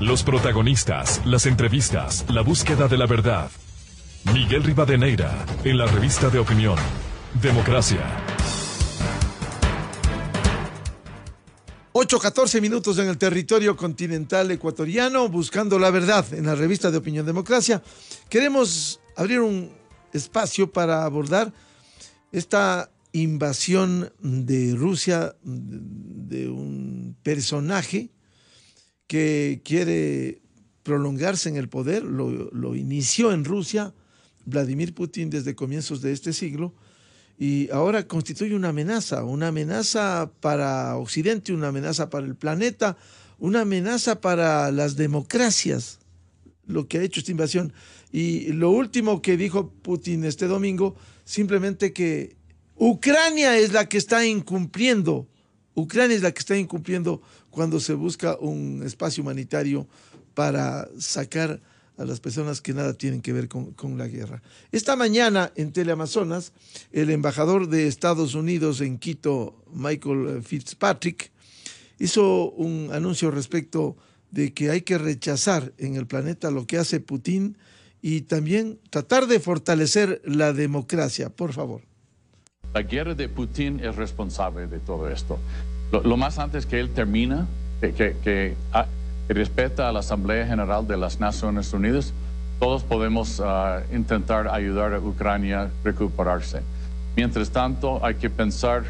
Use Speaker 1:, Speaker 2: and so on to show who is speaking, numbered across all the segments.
Speaker 1: Los protagonistas, las entrevistas, la búsqueda de la verdad. Miguel Rivadeneira, en la revista de opinión, Democracia.
Speaker 2: 8:14 en el territorio continental ecuatoriano, buscando la verdad en la revista de opinión Democracia. Queremos abrir un espacio para abordar esta invasión de Rusia de un personaje que quiere prolongarse en el poder. Lo inició en Rusia Vladimir Putin desde comienzos de este siglo y ahora constituye una amenaza para Occidente, una amenaza para el planeta, una amenaza para las democracias, lo que ha hecho esta invasión. Y lo último que dijo Putin este domingo, simplemente que Ucrania es la que está incumpliendo cuando se busca un espacio humanitario para sacar a las personas que nada tienen que ver con la guerra. Esta mañana en Teleamazonas, el embajador de Estados Unidos en Quito, Michael Fitzpatrick, hizo un anuncio respecto de que hay que rechazar en el planeta lo que hace Putin y también tratar de fortalecer la democracia. Por favor.
Speaker 3: La guerra de Putin es responsable de todo esto. Lo más antes que él termina, que respeta a la Asamblea General de las Naciones Unidas, todos podemos intentar ayudar a Ucrania a recuperarse. Mientras tanto, hay que pensar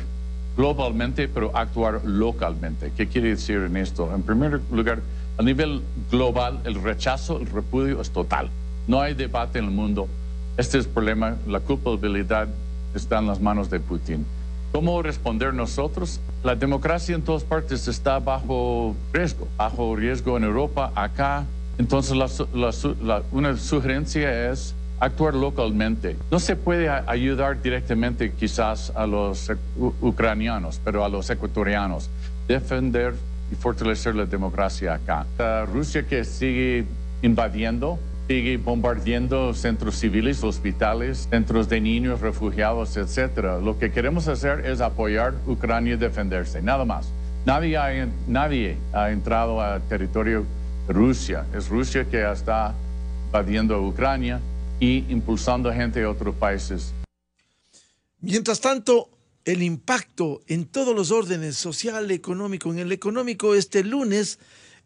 Speaker 3: globalmente, pero actuar localmente. ¿Qué quiere decir en esto? En primer lugar, a nivel global, el rechazo, el repudio es total. No hay debate en el mundo. Este es el problema. La culpabilidad está en las manos de Putin. ¿Cómo responder nosotros? La democracia en todas partes está bajo riesgo en Europa, acá. Entonces, una sugerencia es actuar localmente. No se puede ayudar directamente quizás a los ucranianos, pero a los ecuatorianos. Defender y fortalecer la democracia acá. Rusia que sigue invadiendo, sigue bombardeando centros civiles, hospitales, centros de niños, refugiados, etc. Lo que queremos hacer es apoyar a Ucrania y defenderse, nada más. Nadie ha entrado a territorio de Rusia. Es Rusia que está invadiendo a Ucrania y impulsando a gente de otros países.
Speaker 2: Mientras tanto, el impacto en todos los órdenes, social, económico. En el económico, este lunes,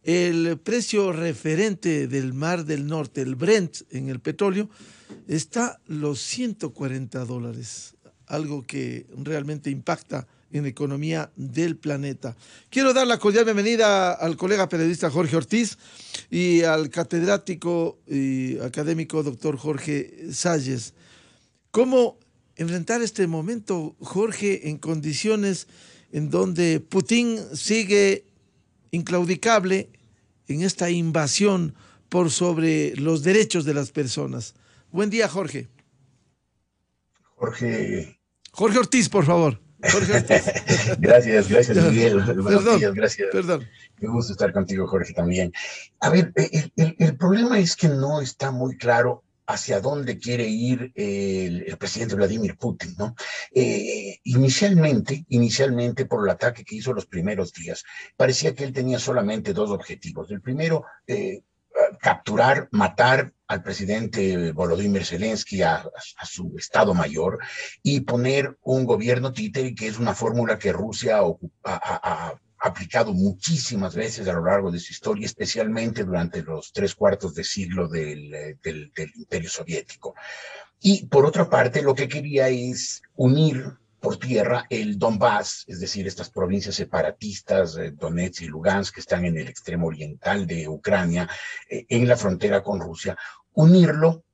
Speaker 2: el precio referente del Mar del Norte, el Brent en el petróleo, está los $140, algo que realmente impacta en la economía del planeta. Quiero dar la cordial bienvenida al colega periodista Jorge Ortiz y al catedrático y académico doctor Jorge Salles. ¿Cómo enfrentar este momento, Jorge, en condiciones en donde Putin sigue inclaudicable en esta invasión por sobre los derechos de las personas? Buen día, Jorge.
Speaker 4: Jorge
Speaker 2: Ortiz, por favor. Jorge Ortiz.
Speaker 4: Gracias, Miguel. Buenos días, gracias.
Speaker 2: Perdón.
Speaker 4: Me gusta estar contigo, Jorge, también. A ver, el problema es que no está muy claro hacia dónde quiere ir el presidente Vladimir Putin, ¿no? Inicialmente, por el ataque que hizo los primeros días, parecía que él tenía solamente dos objetivos. El primero, capturar, matar al presidente Volodymyr Zelensky, a su Estado Mayor, y poner un gobierno títere, que es una fórmula que Rusia ha aplicado muchísimas veces a lo largo de su historia, especialmente durante los 3/4 de siglo del Imperio Soviético. Y por otra parte, lo que quería es unir por tierra el Donbass, es decir, estas provincias separatistas, Donetsk y Lugansk, que están en el extremo oriental de Ucrania, en la frontera con Rusia, unirlo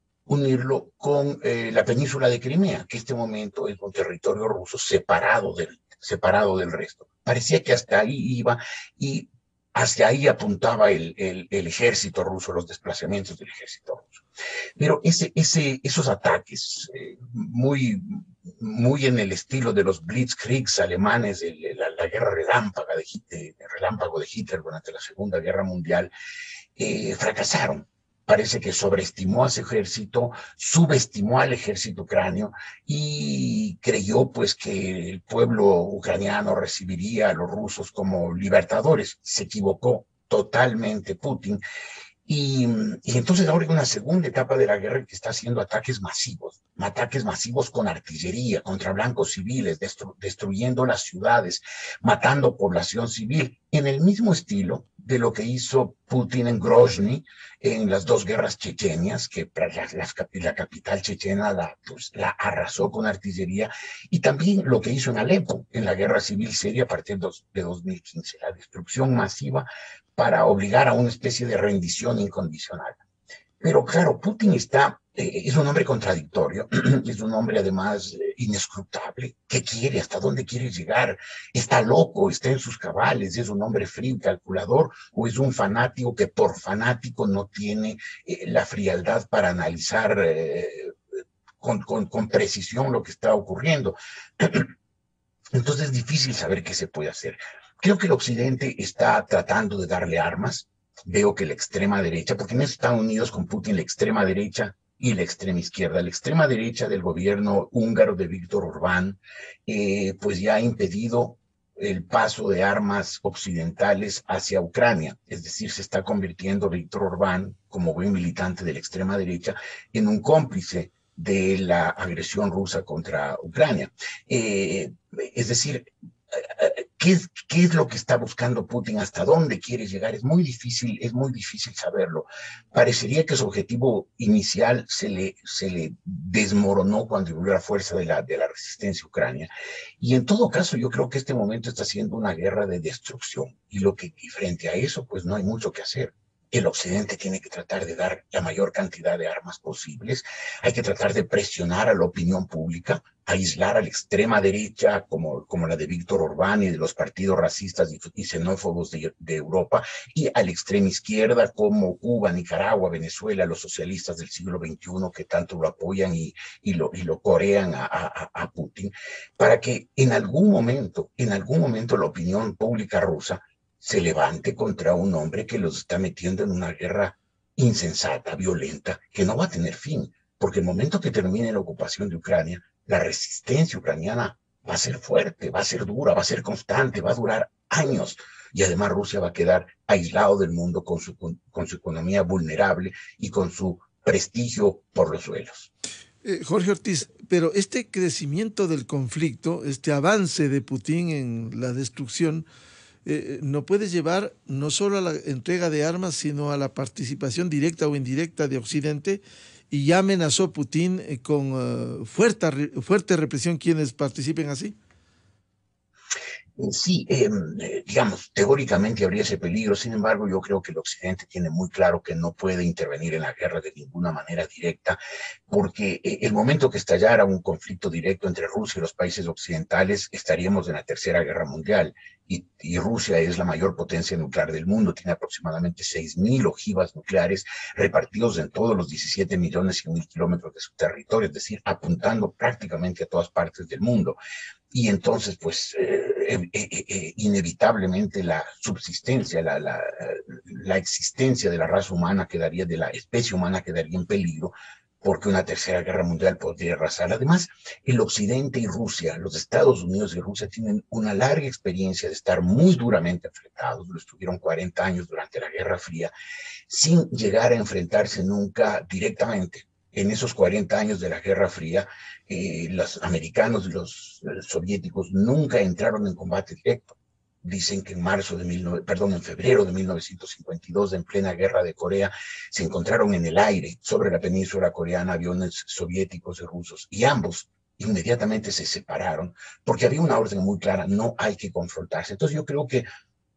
Speaker 4: con la península de Crimea, que en este momento es un territorio ruso separado del resto. Parecía que hasta ahí iba y hacia ahí apuntaba el ejército ruso, los desplazamientos del ejército ruso. Pero esos ataques, muy en el estilo de los Blitzkriegs alemanes, la guerra relámpago de Hitler durante la Segunda Guerra Mundial, fracasaron. Parece que sobreestimó a ese ejército, subestimó al ejército ucranio y creyó pues que el pueblo ucraniano recibiría a los rusos como libertadores. Se equivocó totalmente Putin. Y entonces ahora hay una segunda etapa de la guerra que está haciendo ataques masivos con artillería contra blancos civiles, destruyendo las ciudades, matando población civil, en el mismo estilo de lo que hizo Putin en Grozny en las dos guerras chechenias, que la capital chechena la arrasó con artillería, y también lo que hizo en Alepo en la guerra civil siria a partir de 2015, la destrucción masiva para obligar a una especie de rendición incondicional. Pero claro, Putin es un hombre contradictorio, es un hombre además inescrutable. ¿Qué quiere? ¿Hasta dónde quiere llegar? ¿Está loco? ¿Está en sus cabales? ¿Es un hombre frío y calculador? ¿O es un fanático que por fanático no tiene la frialdad para analizar con precisión lo que está ocurriendo? Entonces es difícil saber qué se puede hacer. Creo que el Occidente está tratando de darle armas. Veo que la extrema derecha, porque en Estados Unidos con Putin la extrema derecha y la extrema izquierda, la extrema derecha del gobierno húngaro de Víctor Orbán, pues ya ha impedido el paso de armas occidentales hacia Ucrania. Es decir, se está convirtiendo Víctor Orbán, como buen militante de la extrema derecha, en un cómplice de la agresión rusa contra Ucrania. Es decir, ¿qué es lo que está buscando Putin? ¿Hasta dónde quiere llegar? Es muy difícil saberlo. Parecería que su objetivo inicial se le desmoronó cuando volvió la fuerza de la resistencia a Ucrania. Y en todo caso, yo creo que este momento está siendo una guerra de destrucción. Y frente a eso, pues no hay mucho que hacer. El Occidente tiene que tratar de dar la mayor cantidad de armas posibles. Hay que tratar de presionar a la opinión pública, aislar a la extrema derecha como la de Víctor Orbán y de los partidos racistas y xenófobos de Europa, y a la extrema izquierda como Cuba, Nicaragua, Venezuela, los socialistas del siglo XXI que tanto lo apoyan y lo corean a Putin, para que en algún momento la opinión pública rusa se levante contra un hombre que los está metiendo en una guerra insensata, violenta, que no va a tener fin, porque el momento que termine la ocupación de Ucrania, la resistencia ucraniana va a ser fuerte, va a ser dura, va a ser constante, va a durar años, y además Rusia va a quedar aislado del mundo con su economía vulnerable y con su prestigio por los suelos.
Speaker 2: Jorge Ortiz, pero este crecimiento del conflicto, este avance de Putin en la destrucción, no puede llevar no solo a la entrega de armas, sino a la participación directa o indirecta de Occidente, y ya amenazó Putin con fuerte represión quienes participen así.
Speaker 4: Sí, digamos, teóricamente habría ese peligro. Sin embargo, yo creo que el Occidente tiene muy claro que no puede intervenir en la guerra de ninguna manera directa, porque el momento que estallara un conflicto directo entre Rusia y los países occidentales, estaríamos en la Tercera Guerra Mundial. Y Rusia es la mayor potencia nuclear del mundo, tiene aproximadamente 6.000 ojivas nucleares repartidos en todos los 17.100.000 kilómetros de su territorio, es decir, apuntando prácticamente a todas partes del mundo. Y entonces, pues, inevitablemente la subsistencia, la existencia de la raza humana de la especie humana quedaría en peligro, porque una tercera guerra mundial podría arrasar. Además, el Occidente y Rusia, los Estados Unidos y Rusia tienen una larga experiencia de estar muy duramente enfrentados, lo estuvieron 40 años durante la Guerra Fría, sin llegar a enfrentarse nunca directamente. En esos 40 años de la Guerra Fría, los americanos y los soviéticos nunca entraron en combate directo. Dicen que en febrero de 1952, en plena guerra de Corea, se encontraron en el aire sobre la península coreana aviones soviéticos y rusos, y ambos inmediatamente se separaron porque había una orden muy clara: no hay que confrontarse. Entonces yo creo que,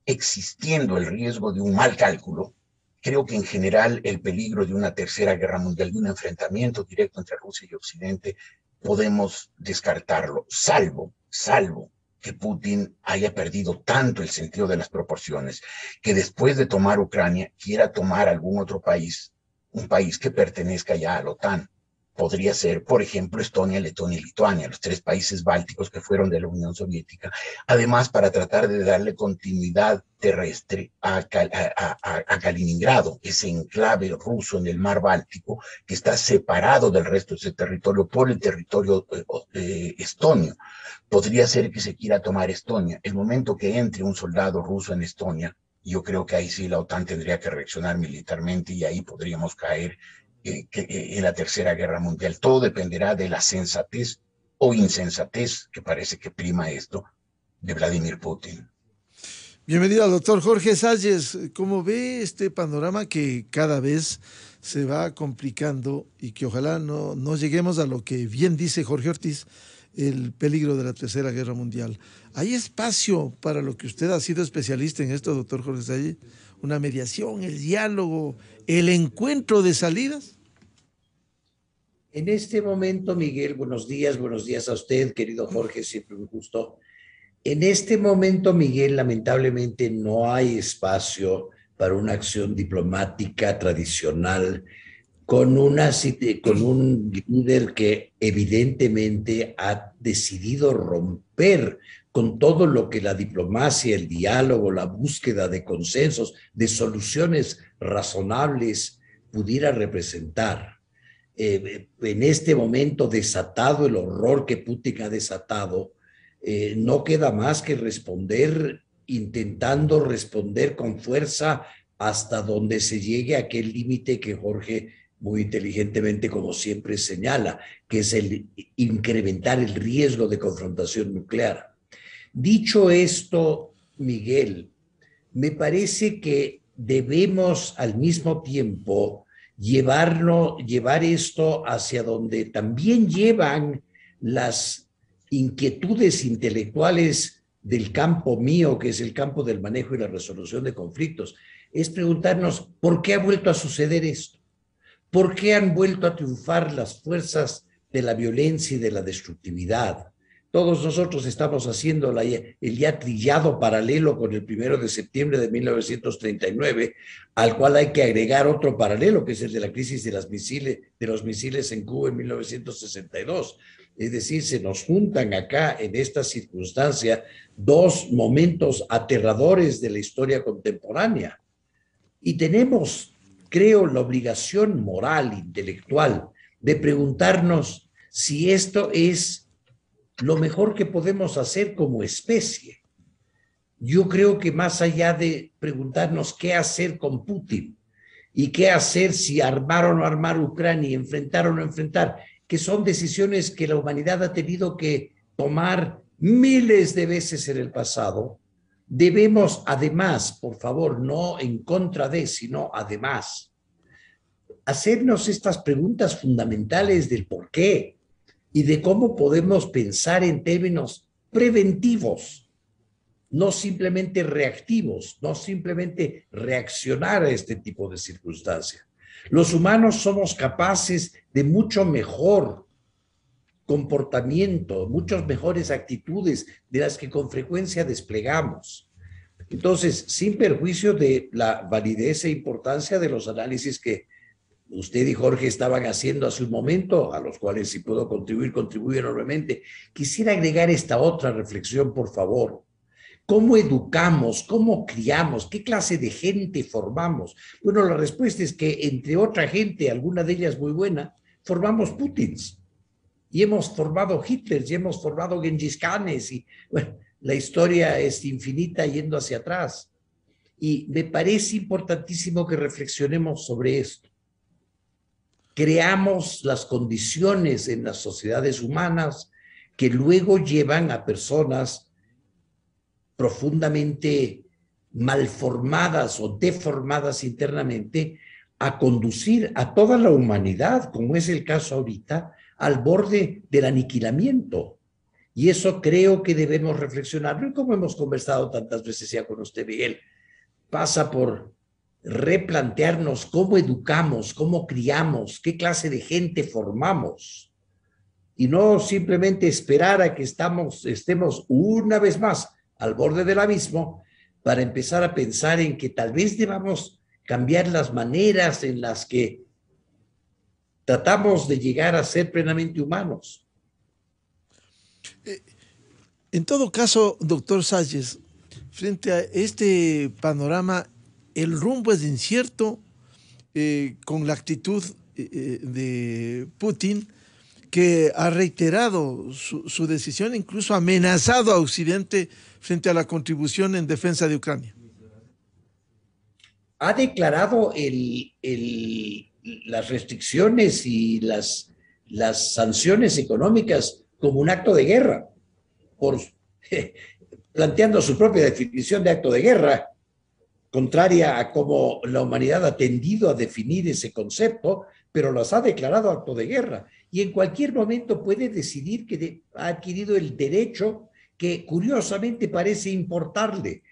Speaker 4: existiendo el riesgo de un mal cálculo, creo que en general el peligro de una tercera guerra mundial, de un enfrentamiento directo entre Rusia y Occidente, podemos descartarlo, salvo que Putin haya perdido tanto el sentido de las proporciones, que después de tomar Ucrania quiera tomar algún otro país, un país que pertenezca ya a la OTAN. Podría ser, por ejemplo, Estonia, Letonia y Lituania, los 3 países bálticos que fueron de la Unión Soviética, además para tratar de darle continuidad terrestre a Kaliningrado, ese enclave ruso en el mar Báltico que está separado del resto de ese territorio por el territorio estonio. Podría ser que se quiera tomar Estonia. El momento que entre un soldado ruso en Estonia, Yo creo que ahí sí la OTAN tendría que reaccionar militarmente y ahí podríamos caer en la Tercera Guerra Mundial. Todo dependerá de la sensatez o insensatez, que parece que prima esto, de Vladimir Putin.
Speaker 2: Bienvenido al doctor Jorge Salles. ¿Cómo ve este panorama que cada vez se va complicando y que ojalá no lleguemos a lo que bien dice Jorge Ortiz, el peligro de la Tercera Guerra Mundial? ¿Hay espacio para lo que usted ha sido especialista en esto, doctor Jorge Salles? ¿Una mediación, el diálogo, el encuentro de salidas?
Speaker 5: En este momento, Miguel, buenos días a usted, querido Jorge, siempre un gusto. En este momento, Miguel, lamentablemente no hay espacio para una acción diplomática tradicional con un líder que evidentemente ha decidido romper con todo lo que la diplomacia, el diálogo, la búsqueda de consensos, de soluciones razonables pudiera representar. En este momento desatado, el horror que Putin ha desatado, no queda más que responder, intentando responder con fuerza hasta donde se llegue a aquel límite que Jorge muy inteligentemente, como siempre, señala, que es el incrementar el riesgo de confrontación nuclear. Dicho esto, Miguel, me parece que debemos al mismo tiempo llevar esto hacia donde también llevan las inquietudes intelectuales del campo mío, que es el campo del manejo y la resolución de conflictos, es preguntarnos ¿por qué ha vuelto a suceder esto? ¿Por qué han vuelto a triunfar las fuerzas de la violencia y de la destructividad? Todos nosotros estamos haciendo el ya trillado paralelo con el 1 de septiembre de 1939, al cual hay que agregar otro paralelo, que es el de la crisis de los misiles en Cuba en 1962. Es decir, se nos juntan acá en esta circunstancia dos momentos aterradores de la historia contemporánea. Y tenemos, creo, la obligación moral, intelectual, de preguntarnos si esto es lo mejor que podemos hacer como especie. Yo creo que más allá de preguntarnos qué hacer con Putin y qué hacer si armar o no armar Ucrania, enfrentar o no enfrentar, que son decisiones que la humanidad ha tenido que tomar miles de veces en el pasado, debemos además, por favor, no en contra de, sino además, hacernos estas preguntas fundamentales del por qué y de cómo podemos pensar en términos preventivos, no simplemente reactivos, no simplemente reaccionar a este tipo de circunstancias. Los humanos somos capaces de mucho mejor comportamiento, muchas mejores actitudes de las que con frecuencia desplegamos. Entonces, sin perjuicio de la validez e importancia de los análisis que usted y Jorge estaban haciendo hace un momento, a los cuales si puedo contribuir enormemente, quisiera agregar esta otra reflexión, por favor. ¿Cómo educamos? ¿Cómo criamos? ¿Qué clase de gente formamos? Bueno, la respuesta es que, entre otra gente, alguna de ellas muy buena, formamos Putins. Y hemos formado Hitler, y hemos formado Gengis Khanes, y bueno, la historia es infinita yendo hacia atrás. Y me parece importantísimo que reflexionemos sobre esto. Creamos las condiciones en las sociedades humanas que luego llevan a personas profundamente malformadas o deformadas internamente a conducir a toda la humanidad, como es el caso ahorita, al borde del aniquilamiento. Y eso creo que debemos reflexionarlo, y como hemos conversado tantas veces ya con usted, Miguel, pasa por replantearnos cómo educamos, cómo criamos, qué clase de gente formamos, y no simplemente esperar a que estemos una vez más al borde del abismo para empezar a pensar en que tal vez debamos cambiar las maneras en las que tratamos de llegar a ser plenamente humanos.
Speaker 2: En todo caso, doctor Salles, frente a este panorama, el rumbo es incierto, con la actitud de Putin, que ha reiterado su decisión, incluso ha amenazado a Occidente frente a la contribución en defensa de Ucrania.
Speaker 5: ha declarado las restricciones y las sanciones económicas como un acto de guerra, planteando su propia definición de acto de guerra, contraria a cómo la humanidad ha tendido a definir ese concepto, pero los ha declarado acto de guerra. Y en cualquier momento puede decidir que ha adquirido el derecho que curiosamente parece importarle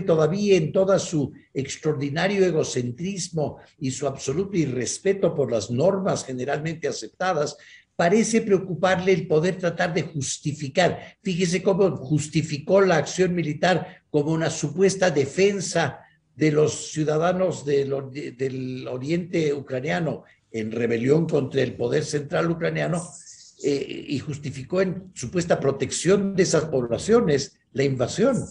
Speaker 5: todavía en todo su extraordinario egocentrismo y su absoluto irrespeto por las normas generalmente aceptadas, parece preocuparle el poder tratar de justificar. Fíjese cómo justificó la acción militar como una supuesta defensa de los ciudadanos del oriente ucraniano en rebelión contra el poder central ucraniano, y justificó en supuesta protección de esas poblaciones la invasión.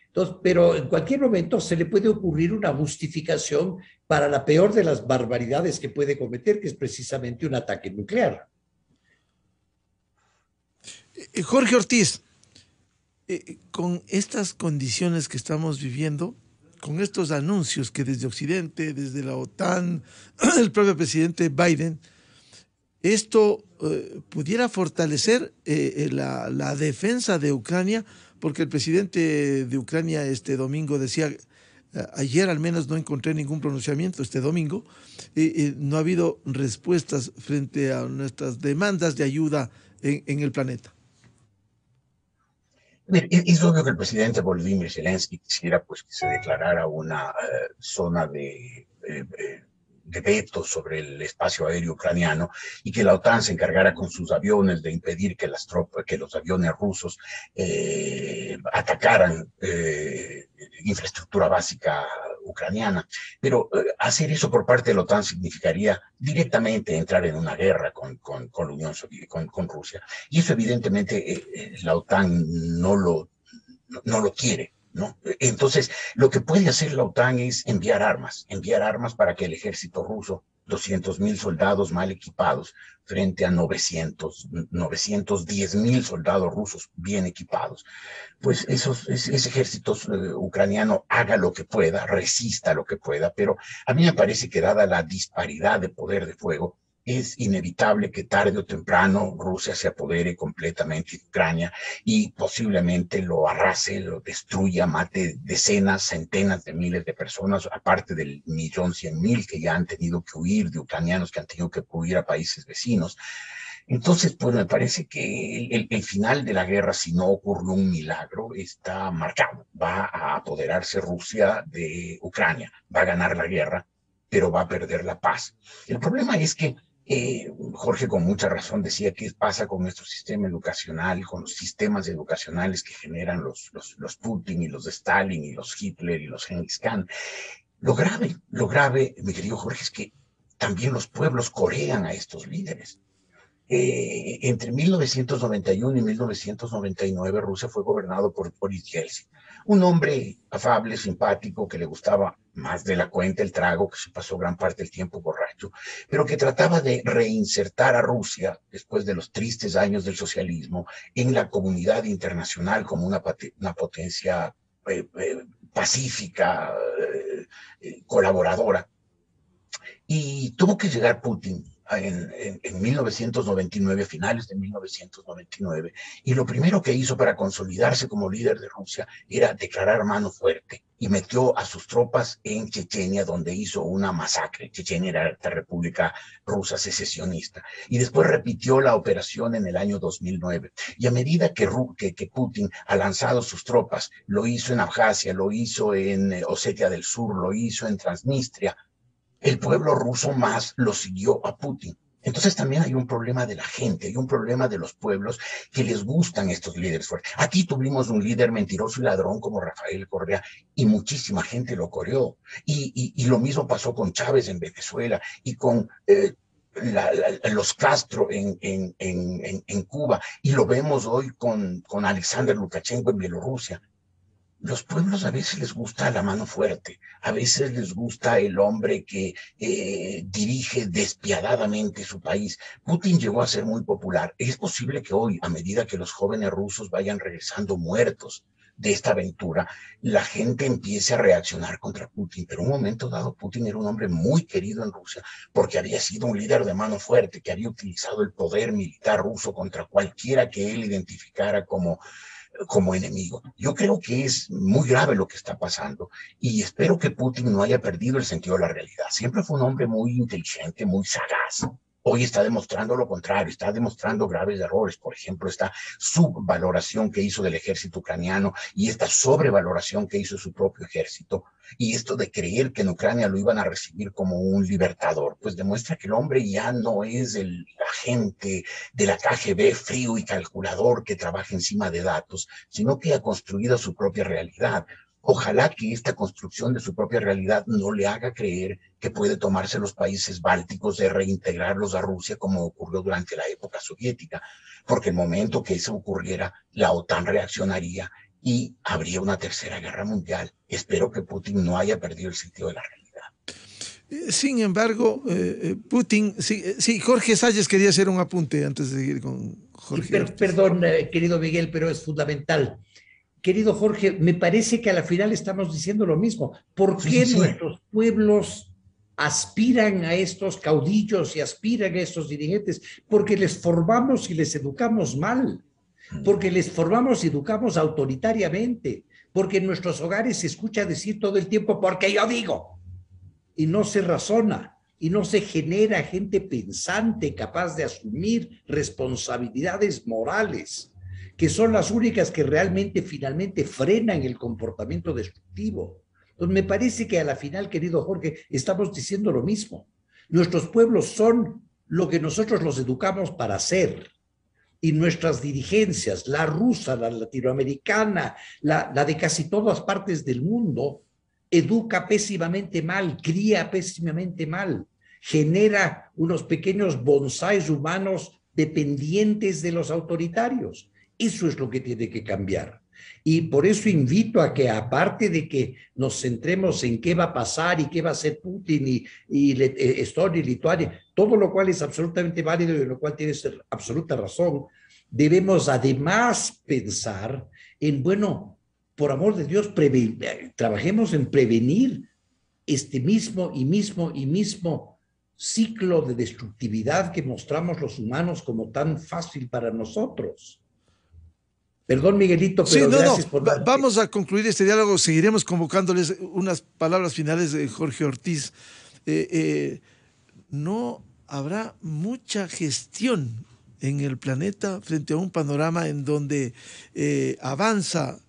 Speaker 5: Entonces, pero en cualquier momento se le puede ocurrir una justificación para la peor de las barbaridades que puede cometer, que es precisamente un ataque nuclear.
Speaker 2: Jorge Ortiz, con estas condiciones que estamos viviendo, con estos anuncios que desde Occidente, desde la OTAN, el propio presidente Biden, esto pudiera fortalecer la defensa de Ucrania, porque el presidente de Ucrania este domingo decía, ayer al menos no encontré ningún pronunciamiento, este domingo, no ha habido respuestas frente a nuestras demandas de ayuda en el planeta.
Speaker 4: Es obvio que el presidente Volodymyr Zelensky quisiera pues, que se declarara una zona de veto sobre el espacio aéreo ucraniano y que la OTAN se encargara con sus aviones de impedir que los aviones rusos atacaran infraestructura básica ucraniana. Pero hacer eso por parte de la OTAN significaría directamente entrar en una guerra con la Unión Soviética, con Rusia. Y eso evidentemente la OTAN no lo quiere, ¿no? Entonces, lo que puede hacer la OTAN es enviar armas para que el ejército ruso, 200,000 soldados mal equipados, frente a 910,000 soldados rusos bien equipados, pues ese ejército ucraniano haga lo que pueda, resista lo que pueda, pero a mí me parece que dada la disparidad de poder de fuego, es inevitable que tarde o temprano Rusia se apodere completamente de Ucrania y posiblemente lo arrase, lo destruya, mate decenas, centenas de miles de personas, aparte del 1.100.000 que ya han tenido que huir, de ucranianos que han tenido que huir a países vecinos. Entonces, pues me parece que el final de la guerra, si no ocurre un milagro, está marcado. Va a apoderarse Rusia de Ucrania, va a ganar la guerra, pero va a perder la paz. El problema es que Jorge con mucha razón decía qué pasa con nuestro sistema educacional, con los sistemas educacionales que generan los Putin y los de Stalin y los Hitler y los Genghis Khan. Lo grave, mi querido Jorge, es que también los pueblos corean a estos líderes. Entre 1991 y 1999 Rusia fue gobernado por Boris Yeltsin, un hombre afable, simpático, que le gustaba más de la cuenta el trago, que se pasó gran parte del tiempo borracho, pero que trataba de reinsertar a Rusia, después de los tristes años del socialismo, en la comunidad internacional como una potencia pacífica, colaboradora. Y tuvo que llegar Putin en 1999, finales de 1999, y lo primero que hizo para consolidarse como líder de Rusia era declarar mano fuerte y metió a sus tropas en Chechenia, donde hizo una masacre. Chechenia era esta república rusa secesionista, y después repitió la operación en el año 2009. Y a medida que Putin ha lanzado sus tropas, lo hizo en Abjasia, lo hizo en Osetia del Sur, lo hizo en Transnistria, el pueblo ruso más lo siguió a Putin. Entonces también hay un problema de la gente, hay un problema de los pueblos que les gustan estos líderes fuertes. Aquí tuvimos un líder mentiroso y ladrón como Rafael Correa y muchísima gente lo coreó. Y lo mismo pasó con Chávez en Venezuela y con los Castro en Cuba, y lo vemos hoy con Alexander Lukashenko en Bielorrusia. Los pueblos a veces les gusta la mano fuerte, a veces les gusta el hombre que dirige despiadadamente su país. Putin llegó a ser muy popular. Es posible que hoy, a medida que los jóvenes rusos vayan regresando muertos de esta aventura, la gente empiece a reaccionar contra Putin. Pero en un momento dado, Putin era un hombre muy querido en Rusia porque había sido un líder de mano fuerte, que había utilizado el poder militar ruso contra cualquiera que él identificara como enemigo. Yo creo que es muy grave lo que está pasando y espero que Putin no haya perdido el sentido de la realidad. Siempre fue un hombre muy inteligente, muy sagaz. Hoy está demostrando lo contrario, está demostrando graves errores. Por ejemplo, esta subvaloración que hizo del ejército ucraniano y esta sobrevaloración que hizo su propio ejército. Y esto de creer que en Ucrania lo iban a recibir como un libertador, pues demuestra que el hombre ya no es el agente de la KGB frío y calculador que trabaja encima de datos, sino que ha construido su propia realidad. Ojalá que esta construcción de su propia realidad no le haga creer que puede tomarse los países bálticos de reintegrarlos a Rusia como ocurrió durante la época soviética, porque el momento que eso ocurriera, la OTAN reaccionaría y habría una tercera guerra mundial. Espero que Putin no haya perdido el sentido de la realidad.
Speaker 2: Sin embargo, Putin, sí, Jorge Salles quería hacer un apunte antes de seguir con Jorge.
Speaker 5: Perdón, querido Miguel, pero es fundamental. Querido Jorge, me parece que a la final estamos diciendo lo mismo. ¿Por qué nuestros pueblos aspiran a estos caudillos y aspiran a estos dirigentes? Porque les formamos y les educamos mal, porque les formamos y educamos autoritariamente, porque en nuestros hogares se escucha decir todo el tiempo porque yo digo, y no se razona, y no se genera gente pensante capaz de asumir responsabilidades morales, que son las únicas que realmente finalmente frenan el comportamiento destructivo. Entonces me parece que a la final, querido Jorge, estamos diciendo lo mismo. Nuestros pueblos son lo que nosotros los educamos para ser. Y nuestras dirigencias, la rusa, la latinoamericana, la de casi todas partes del mundo, educa pésimamente mal, cría pésimamente mal, genera unos pequeños bonsáis humanos dependientes de los autoritarios. Eso es lo que tiene que cambiar. Y por eso invito a que, aparte de que nos centremos en qué va a pasar y qué va a hacer Putin y Estonia y Lituania, todo lo cual es absolutamente válido y lo cual tiene absoluta razón, debemos además pensar en, bueno, por amor de Dios, trabajemos en prevenir este mismo ciclo de destructividad que mostramos los humanos como tan fácil para nosotros. Perdón, Miguelito, pero sí, gracias por...
Speaker 2: Vamos a concluir este diálogo. Seguiremos convocándoles unas palabras finales de Jorge Ortiz. No habrá mucha gestión en el planeta frente a un panorama en donde avanza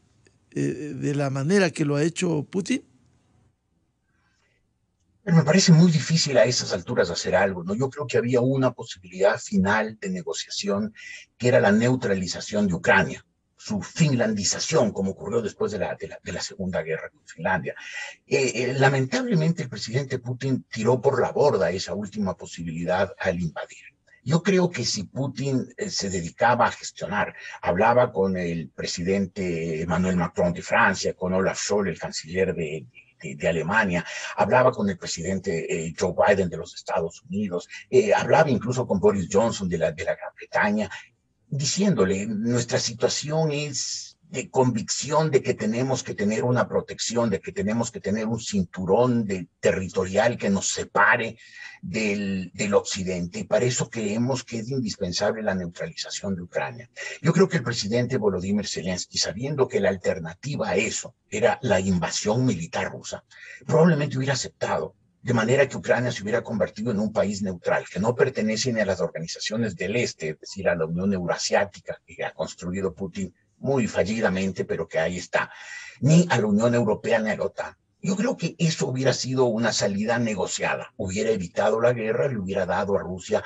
Speaker 2: de la manera que lo ha hecho Putin.
Speaker 4: Pero me parece muy difícil a esas alturas hacer algo, ¿no? Yo creo que había una posibilidad final de negociación que era la neutralización de Ucrania, su finlandización, como ocurrió después de la Segunda Guerra con Finlandia. Lamentablemente, el presidente Putin tiró por la borda esa última posibilidad al invadir. Yo creo que si Putin se dedicaba a gestionar, hablaba con el presidente Emmanuel Macron de Francia, con Olaf Scholz, el canciller de Alemania, hablaba con el presidente Joe Biden de los Estados Unidos, hablaba incluso con Boris Johnson de la Gran Bretaña, diciéndole, nuestra situación es de convicción de que tenemos que tener una protección, de que tenemos que tener un cinturón territorial que nos separe del occidente, y para eso creemos que es indispensable la neutralización de Ucrania. Yo creo que el presidente Volodymyr Zelensky, sabiendo que la alternativa a eso era la invasión militar rusa, probablemente hubiera aceptado, de manera que Ucrania se hubiera convertido en un país neutral, que no pertenece ni a las organizaciones del Este, es decir, a la Unión Eurasiática, que ha construido Putin muy fallidamente, pero que ahí está, ni a la Unión Europea ni a la OTAN. Yo creo que eso hubiera sido una salida negociada, hubiera evitado la guerra, le hubiera dado a Rusia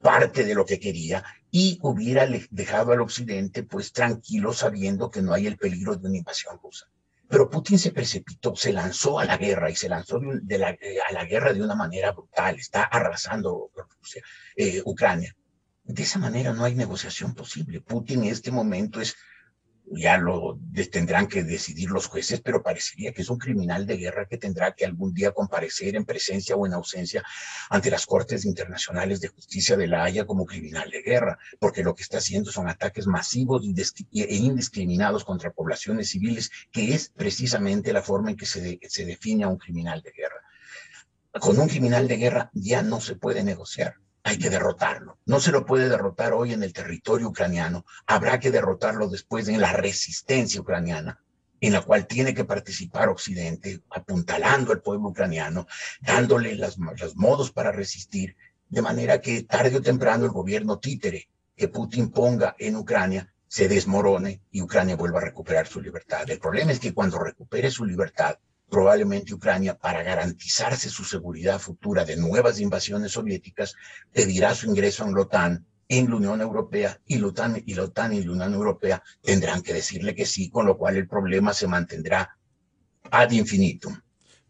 Speaker 4: parte de lo que quería y hubiera dejado al occidente pues tranquilo sabiendo que no hay el peligro de una invasión rusa. Pero Putin se precipitó, se lanzó a la guerra y se lanzó a la guerra de una manera brutal, está arrasando Rusia, Ucrania. De esa manera no hay negociación posible. Putin en este momento es ya lo tendrán que decidir los jueces, pero parecería que es un criminal de guerra que tendrá que algún día comparecer en presencia o en ausencia ante las Cortes Internacionales de Justicia de La Haya como criminal de guerra, porque lo que está haciendo son ataques masivos e indiscriminados contra poblaciones civiles, que es precisamente la forma en que se define a un criminal de guerra. Con un criminal de guerra ya no se puede negociar. Hay que derrotarlo. No se lo puede derrotar hoy en el territorio ucraniano. Habrá que derrotarlo después en la resistencia ucraniana, en la cual tiene que participar Occidente, apuntalando al pueblo ucraniano, dándole los modos para resistir, de manera que tarde o temprano el gobierno títere que Putin ponga en Ucrania se desmorone y Ucrania vuelva a recuperar su libertad. El problema es que cuando recupere su libertad, probablemente Ucrania, para garantizarse su seguridad futura de nuevas invasiones soviéticas, pedirá su ingreso en la OTAN, en la Unión Europea, y la OTAN y la Unión Europea tendrán que decirle que sí, con lo cual el problema se mantendrá ad infinitum.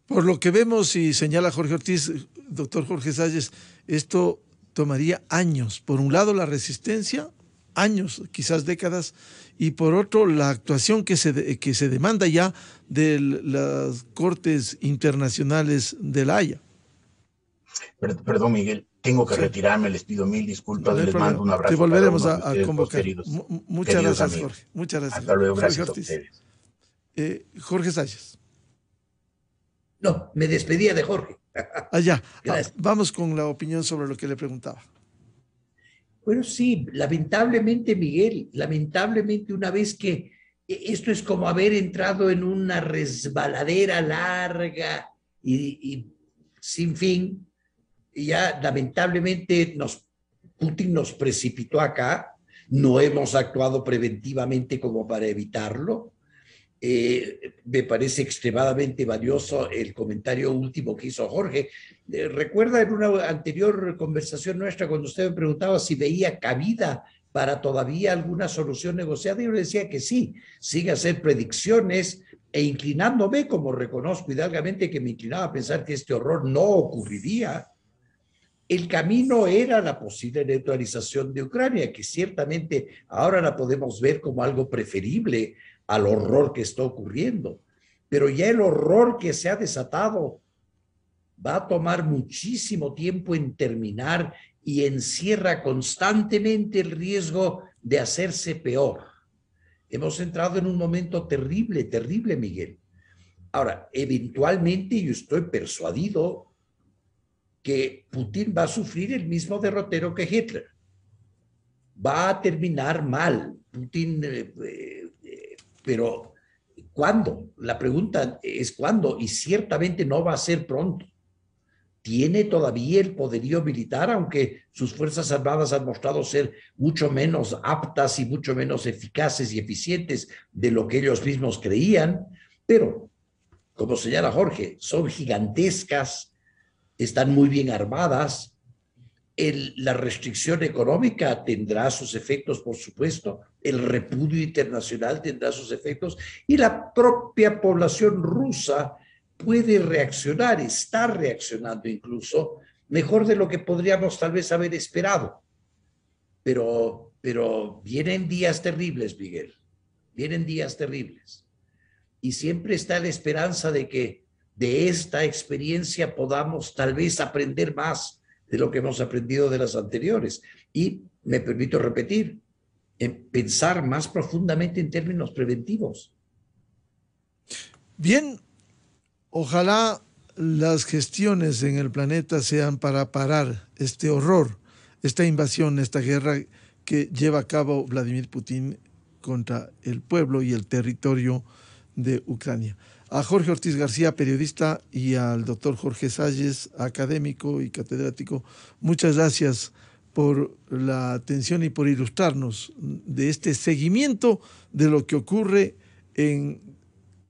Speaker 2: Por lo que vemos y señala Jorge Ortiz, doctor Jorge Salles, esto tomaría años. Por un lado, la resistencia, años, quizás décadas, y por otro, la actuación que se demanda ya de las Cortes Internacionales de La Haya.
Speaker 4: Perdón, Miguel, tengo que retirarme, les pido mil disculpas,
Speaker 2: no
Speaker 4: les mando un abrazo.
Speaker 2: Te volveremos a convocar. Muchas gracias,
Speaker 4: amigos.
Speaker 2: Jorge. Muchas gracias.
Speaker 4: Hasta luego, gracias a ustedes.
Speaker 2: Jorge Salles.
Speaker 5: No, me despedía de Jorge.
Speaker 2: Allá. Vamos con la opinión sobre lo que le preguntaba.
Speaker 5: Bueno, sí, lamentablemente, Miguel, lamentablemente una vez que esto es como haber entrado en una resbaladera larga y sin fin, y ya lamentablemente Putin nos precipitó acá, no hemos actuado preventivamente como para evitarlo. Me parece extremadamente valioso el comentario último que hizo Jorge. Recuerda en una anterior conversación nuestra cuando usted me preguntaba si veía cabida para todavía alguna solución negociada, yo le decía que sí, sin hacer predicciones e inclinándome, como reconozco hidalgamente que me inclinaba a pensar que este horror no ocurriría. El camino era la posible neutralización de Ucrania, que ciertamente ahora la podemos ver como algo preferible al horror que está ocurriendo. Pero ya el horror que se ha desatado va a tomar muchísimo tiempo en terminar y encierra constantemente el riesgo de hacerse peor. Hemos entrado en un momento terrible, terrible, Miguel. Ahora, eventualmente yo estoy persuadido que Putin va a sufrir el mismo derrotero que Hitler. Va a terminar mal. Putin, pero ¿cuándo? La pregunta es ¿cuándo? Y ciertamente no va a ser pronto. Tiene todavía el poderío militar, aunque sus fuerzas armadas han mostrado ser mucho menos aptas y mucho menos eficaces y eficientes de lo que ellos mismos creían, pero, como señala Jorge, son gigantescas, están muy bien armadas. La restricción económica tendrá sus efectos, por supuesto, el repudio internacional tendrá sus efectos y la propia población rusa puede reaccionar, está reaccionando incluso mejor de lo que podríamos tal vez haber esperado. Pero vienen días terribles, Miguel, vienen días terribles. Y siempre está la esperanza de que de esta experiencia podamos tal vez aprender más de lo que hemos aprendido de las anteriores. Y me permito repetir, en pensar más profundamente en términos preventivos.
Speaker 2: Bien, ojalá las gestiones en el planeta sean para parar este horror, esta invasión, esta guerra que lleva a cabo Vladimir Putin contra el pueblo y el territorio de Ucrania. A Jorge Ortiz García, periodista, y al doctor Jorge Salles, académico y catedrático, muchas gracias por la atención y por ilustrarnos de este seguimiento de lo que ocurre en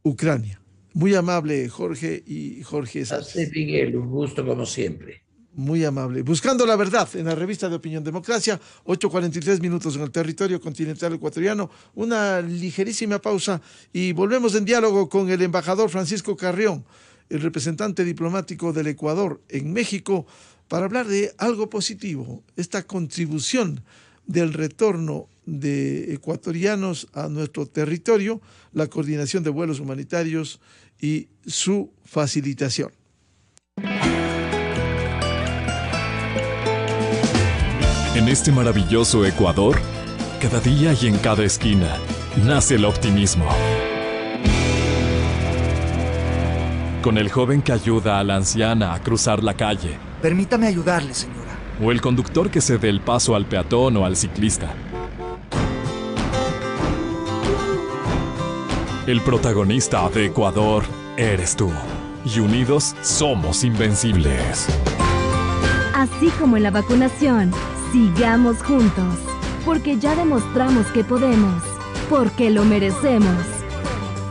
Speaker 2: Ucrania. Muy amable, Jorge y Jorge Salles.
Speaker 5: Gracias, Miguel, un gusto como siempre.
Speaker 2: Muy amable. Buscando la verdad en la revista de Opinión Democracia, 8:43 minutos en el territorio continental ecuatoriano. Una ligerísima pausa y volvemos en diálogo con el embajador Francisco Carrión, el representante diplomático del Ecuador en México, para hablar de algo positivo, esta contribución del retorno de ecuatorianos a nuestro territorio, la coordinación de vuelos humanitarios y su facilitación.
Speaker 1: En este maravilloso Ecuador, cada día y en cada esquina, nace el optimismo. Con el joven que ayuda a la anciana a cruzar la calle.
Speaker 6: Permítame ayudarle, señora.
Speaker 1: O el conductor que cede el paso al peatón o al ciclista. El protagonista de Ecuador eres tú. Y unidos somos invencibles.
Speaker 7: Así como en la vacunación, sigamos juntos. Porque ya demostramos que podemos. Porque lo merecemos.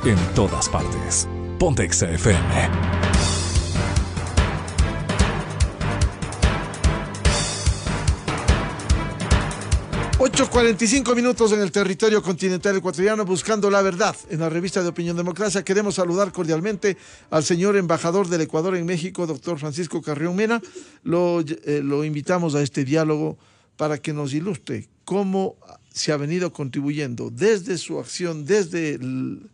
Speaker 1: En todas partes. Ponte Exa FM.
Speaker 2: ...8:45 en el territorio continental ecuatoriano, buscando la verdad. En la revista de Opinión Democracia queremos saludar cordialmente al señor embajador del Ecuador en México, doctor Francisco Carrión Mena. Lo invitamos a este diálogo para que nos ilustre cómo se ha venido contribuyendo desde su acción, desde el